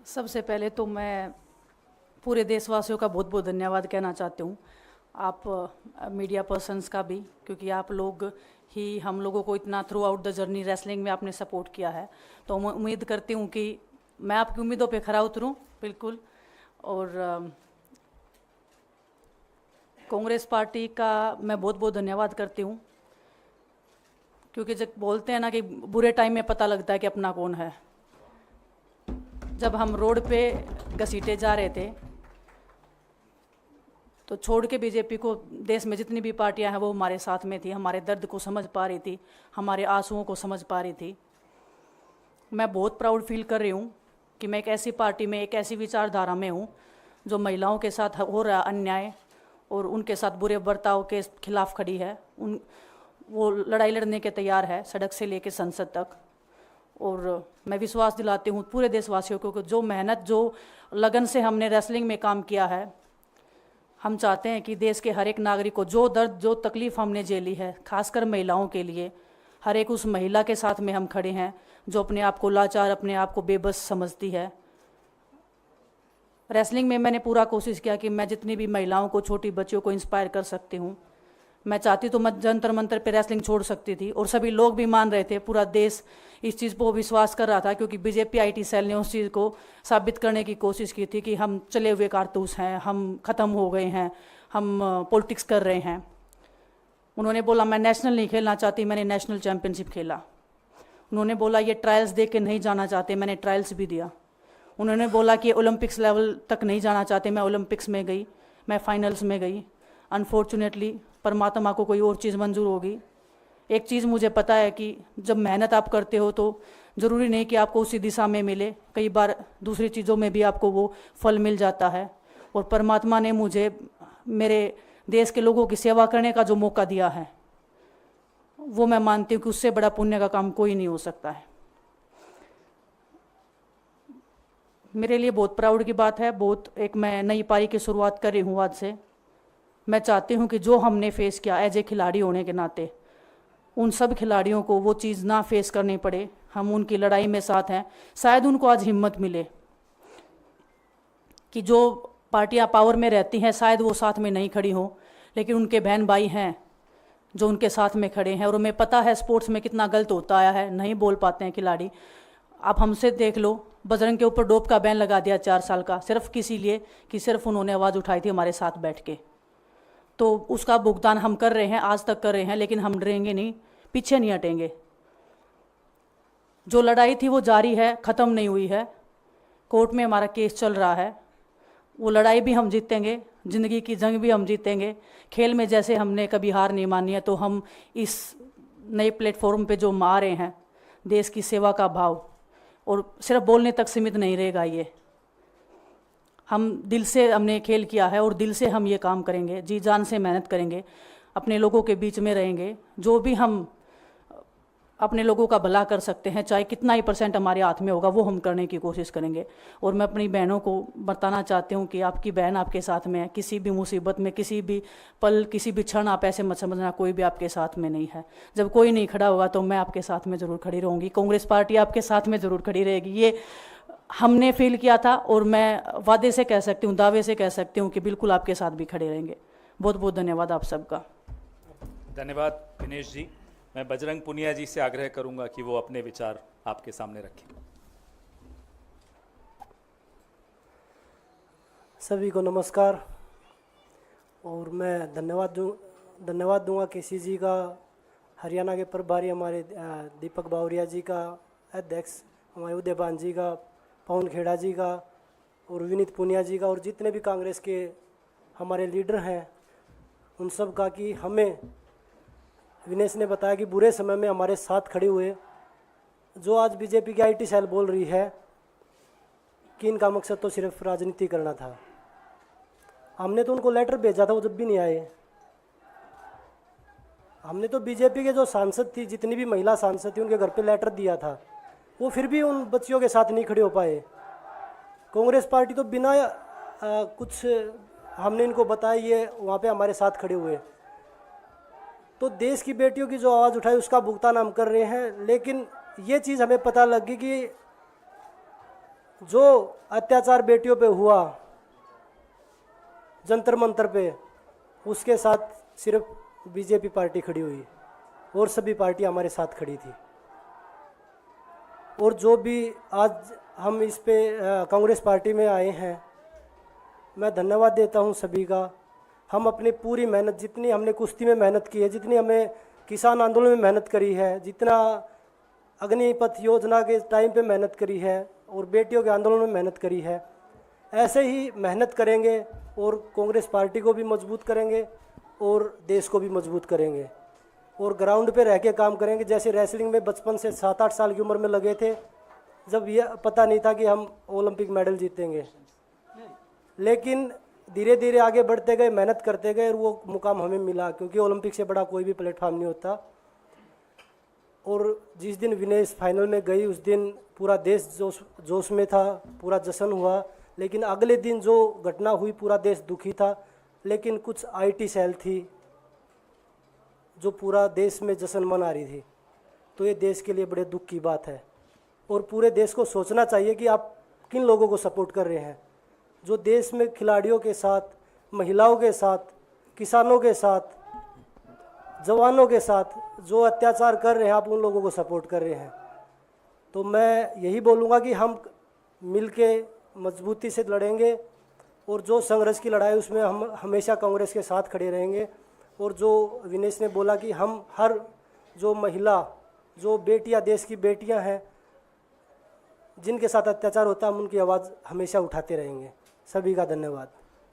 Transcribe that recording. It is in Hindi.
सबसे पहले तो मैं पूरे देशवासियों का बहुत बहुत धन्यवाद कहना चाहती हूँ। आप मीडिया पर्सन्स का भी, क्योंकि आप लोग ही हम लोगों को इतना through out the journey wrestling में आपने सपोर्ट किया है। तो मैं उम्मीद करती हूँ कि मैं आपकी उम्मीदों पे खरा उतरूँ बिल्कुल। और कांग्रेस पार्टी का मैं बहुत बहुत धन्यवाद करती हूँ, क्योंकि जब बोलते हैं ना कि बुरे टाइम में पता लगता है कि अपना कौन है। जब हम रोड पे घसीटे जा रहे थे तो छोड़ के बीजेपी को, देश में जितनी भी पार्टियां हैं वो हमारे साथ में थी, हमारे दर्द को समझ पा रही थी, हमारे आंसुओं को समझ पा रही थी। मैं बहुत प्राउड फील कर रही हूँ कि मैं एक ऐसी पार्टी में, एक ऐसी विचारधारा में हूँ जो महिलाओं के साथ हो रहा अन्याय और उनके साथ बुरे बर्ताव के खिलाफ खड़ी है। वो लड़ाई लड़ने के तैयार है, सड़क से लेकर संसद तक। और मैं विश्वास दिलाती हूँ पूरे देशवासियों को कि जो मेहनत, जो लगन से हमने रेसलिंग में काम किया है, हम चाहते हैं कि देश के हर एक नागरिक को जो दर्द, जो तकलीफ़ हमने झेली है, खासकर महिलाओं के लिए, हर एक उस महिला के साथ में हम खड़े हैं जो अपने आप को लाचार, अपने आप को बेबस समझती है। रेसलिंग में मैंने पूरा कोशिश किया कि मैं जितनी भी महिलाओं को, छोटी बच्चियों को इंस्पायर कर सकती हूँ। मैं चाहती तो मैं जंतर मंतर पे रेसलिंग छोड़ सकती थी, और सभी लोग भी मान रहे थे, पूरा देश इस चीज़ को विश्वास कर रहा था, क्योंकि बीजेपी आईटी सेल ने उस चीज़ को साबित करने की कोशिश की थी कि हम चले हुए कारतूस हैं, हम ख़त्म हो गए हैं, हम पॉलिटिक्स कर रहे हैं। उन्होंने बोला मैं नेशनल नहीं खेलना चाहती, मैंने नेशनल चैम्पियनशिप खेला। उन्होंने बोला ये ट्रायल्स दे के नहीं जाना चाहते, मैंने ट्रायल्स भी दिया। उन्होंने बोला कि ओलंपिक्स लेवल तक नहीं जाना चाहते, मैं ओलंपिक्स में गई, मैं फाइनल्स में गई। अनफॉर्चुनेटली परमात्मा को कोई और चीज़ मंजूर होगी। एक चीज़ मुझे पता है कि जब मेहनत आप करते हो तो ज़रूरी नहीं कि आपको उसी दिशा में मिले, कई बार दूसरी चीज़ों में भी आपको वो फल मिल जाता है। और परमात्मा ने मुझे मेरे देश के लोगों की सेवा करने का जो मौका दिया है, वो मैं मानती हूँ कि उससे बड़ा पुण्य का काम कोई नहीं हो सकता है। मेरे लिए बहुत प्राउड की बात है। बहुत एक मैं नई पारी की शुरुआत कर रही हूँ आज से। मैं चाहती हूँ कि जो हमने फेस किया एज ए खिलाड़ी होने के नाते, उन सब खिलाड़ियों को वो चीज़ ना फेस करनी पड़े। हम उनकी लड़ाई में साथ हैं। शायद उनको आज हिम्मत मिले कि जो पार्टियां पावर में रहती हैं शायद वो साथ में नहीं खड़ी हों, लेकिन उनके बहन भाई हैं जो उनके साथ में खड़े हैं। और उन्हें पता है स्पोर्ट्स में कितना गलत होता आया है, नहीं बोल पाते हैं खिलाड़ी। आप हमसे देख लो, बजरंग के ऊपर डोप का बैन लगा दिया 4 साल का, सिर्फ किसी लिए कि सिर्फ उन्होंने आवाज़ उठाई थी हमारे साथ बैठ के। तो उसका भुगतान हम कर रहे हैं, आज तक कर रहे हैं, लेकिन हम डरेंगे नहीं, पीछे नहीं हटेंगे। जो लड़ाई थी वो जारी है, ख़त्म नहीं हुई है। कोर्ट में हमारा केस चल रहा है, वो लड़ाई भी हम जीतेंगे, ज़िंदगी की जंग भी हम जीतेंगे। खेल में जैसे हमने कभी हार नहीं मानी है, तो हम इस नए प्लेटफॉर्म पे जो आ रहे हैं, देश की सेवा का भाव, और सिर्फ बोलने तक सीमित नहीं रहेगा ये। हम दिल से हमने खेल किया है और दिल से हम ये काम करेंगे, जी जान से मेहनत करेंगे, अपने लोगों के बीच में रहेंगे। जो भी हम अपने लोगों का भला कर सकते हैं, चाहे कितना ही % हमारे हाथ में होगा, वो हम करने की कोशिश करेंगे। और मैं अपनी बहनों को बताना चाहती हूँ कि आपकी बहन आपके साथ में है। किसी भी मुसीबत में, किसी भी पल, किसी भी क्षण आप ऐसे मत समझना कोई भी आपके साथ में नहीं है। जब कोई नहीं खड़ा होगा तो मैं आपके साथ में ज़रूर खड़ी रहूँगी, कांग्रेस पार्टी आपके साथ में ज़रूर खड़ी रहेगी। ये हमने फील किया था, और मैं वादे से कह सकती हूँ, दावे से कह सकती हूँ कि बिल्कुल आपके साथ भी खड़े रहेंगे। बहुत बहुत धन्यवाद आप सबका। धन्यवाद दिनेश जी। मैं बजरंग पुनिया जी से आग्रह करूंगा कि वो अपने विचार आपके सामने रखें। सभी को नमस्कार। और मैं धन्यवाद दूंगा केसी जी का, हरियाणा के प्रभारी हमारे दीपक बावरिया जी का, अध्यक्ष हमारे उदयभान जी का, पवन खेड़ा जी का, और विनीत पुनिया जी का, और जितने भी कांग्रेस के हमारे लीडर हैं उन सब का, कि हमें विनेश ने बताया कि बुरे समय में हमारे साथ खड़े हुए। जो आज बीजेपी की आईटी सेल बोल रही है कि इनका मकसद तो सिर्फ राजनीति करना था, हमने तो उनको लेटर भेजा था, वो जब भी नहीं आए। हमने तो बीजेपी के जो सांसद थी, जितनी भी महिला सांसद थी, उनके घर पे लेटर दिया था, वो फिर भी उन बच्चियों के साथ नहीं खड़े हो पाए। कांग्रेस पार्टी तो बिना कुछ हमने इनको बताया ये वहाँ पे हमारे साथ खड़े हुए। तो देश की बेटियों की जो आवाज़ उठाई उसका भुगतान हम कर रहे हैं। लेकिन ये चीज़ हमें पता लग गई कि जो अत्याचार बेटियों पे हुआ जंतर मंतर पे, उसके साथ सिर्फ बीजेपी पार्टी खड़ी हुई और सभी पार्टी हमारे साथ खड़ी थी। और जो भी आज हम इस पे कांग्रेस पार्टी में आए हैं, मैं धन्यवाद देता हूं सभी का। हम अपनी पूरी मेहनत, जितनी हमने कुश्ती में मेहनत की है, जितनी हमें किसान आंदोलन में मेहनत करी है, जितना अग्निपथ योजना के टाइम पे मेहनत करी है और बेटियों के आंदोलन में मेहनत करी है, ऐसे ही मेहनत करेंगे और कांग्रेस पार्टी को भी मजबूत करेंगे और देश को भी मजबूत करेंगे और ग्राउंड पे रह के काम करेंगे। जैसे रेसलिंग में बचपन से 7-8 साल की उम्र में लगे थे, जब यह पता नहीं था कि हम ओलंपिक मेडल जीतेंगे, लेकिन धीरे धीरे आगे बढ़ते गए, मेहनत करते गए और वो मुकाम हमें मिला, क्योंकि ओलंपिक से बड़ा कोई भी प्लेटफॉर्म नहीं होता। और जिस दिन विनेश फाइनल में गई, उस दिन पूरा देश जोश में था, पूरा जश्न हुआ। लेकिन अगले दिन जो घटना हुई, पूरा देश दुखी था। लेकिन कुछ आईटी सेल थी जो पूरा देश में जश्न मना रही थी, तो ये देश के लिए बड़े दुख की बात है। और पूरे देश को सोचना चाहिए कि आप किन लोगों को सपोर्ट कर रहे हैं। जो देश में खिलाड़ियों के साथ, महिलाओं के साथ, किसानों के साथ, जवानों के साथ जो अत्याचार कर रहे हैं, आप उन लोगों को सपोर्ट कर रहे हैं। तो मैं यही बोलूँगा कि हम मिलके मजबूती से लड़ेंगे और जो संघर्ष की लड़ाई, उसमें हम हमेशा कांग्रेस के साथ खड़े रहेंगे। और जो विनेश ने बोला कि हम हर जो महिला, जो बेटियां, देश की बेटियां हैं जिनके साथ अत्याचार होता है, हम उनकी आवाज़ हमेशा उठाते रहेंगे। सभी का धन्यवाद।